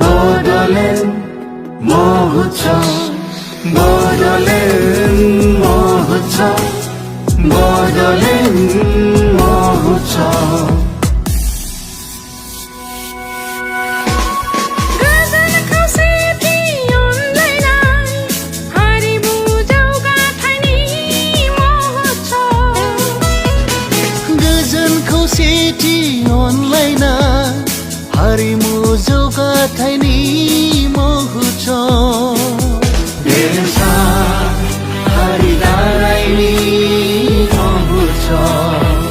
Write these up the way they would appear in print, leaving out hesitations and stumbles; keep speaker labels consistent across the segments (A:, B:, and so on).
A: Bodoland Mahotsav, Bodoland Mahotsav, Bodoland Mahotsav.
B: Harimu jogathai mahotsav.
A: Geremsa haridalai ni mahotsav.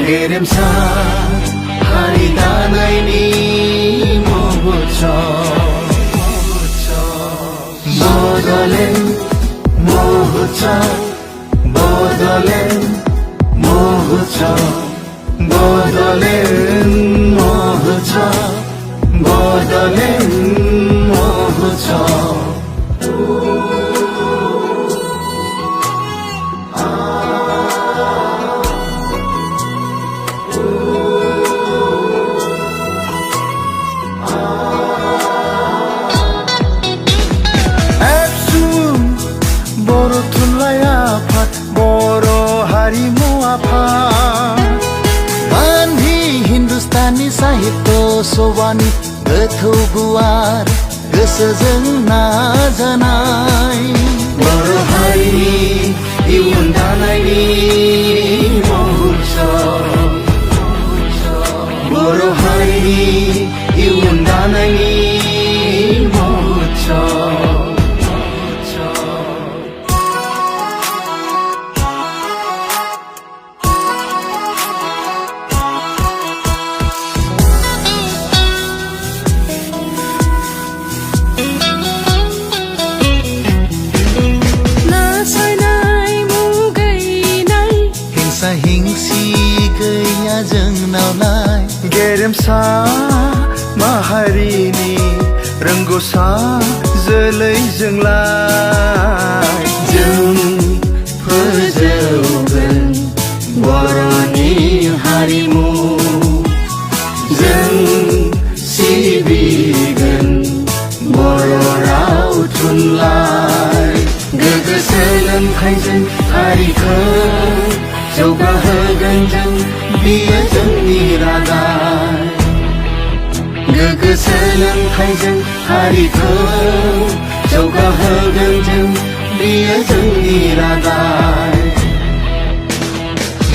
A: Geremsa haridalai ni mahotsav. Bodoland Mahotsav, Bodoland Mahotsav, Bodoland Mahotsav, Bodoland Mahotsav.
B: Absun Boro Thunlai Afat, Boro Harimu Afat, Banhi Hindustani Sahitya Sobani Gothौ गुवार गोसोजों नाजानाय.
A: Boro harini iyun daनायनि mahotsav. Boro harini iyun daनायनि mahotsav.
B: Hingsi gaya जोंनावलाय.
A: Geremsa maharini रोंगौसा जोलैजोंलाय. जों फोजौगोन बर'नि हारिमु, जों सिबिगोन बर' राव थुनलाइ. गोग्गो सोलोंथाइजों हारिखौ जौगाहोगोन जों, बियो जोंनि रादाय. गोग्गो सोलोंथाइजों हारिखौ जौगाहोगोन जों, बियो जोंनि रादाय.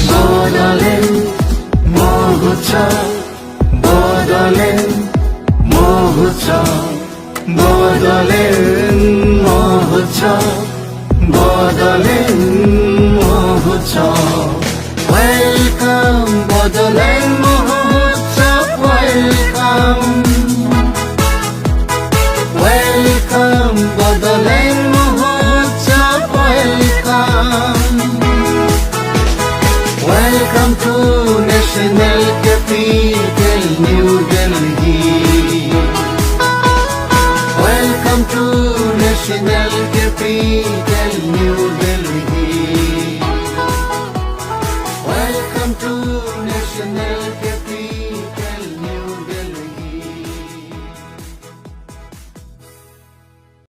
A: Bodoland Mahotsav, Bodoland Mahotsav, Bodoland Mahotsav, Bodoland Mahotsav. Welcome Bodoland Mahotsav, welcome. Welcome Bodoland Mahotsav, welcome. Welcome to National Capital New Delhi. Welcome to National Capital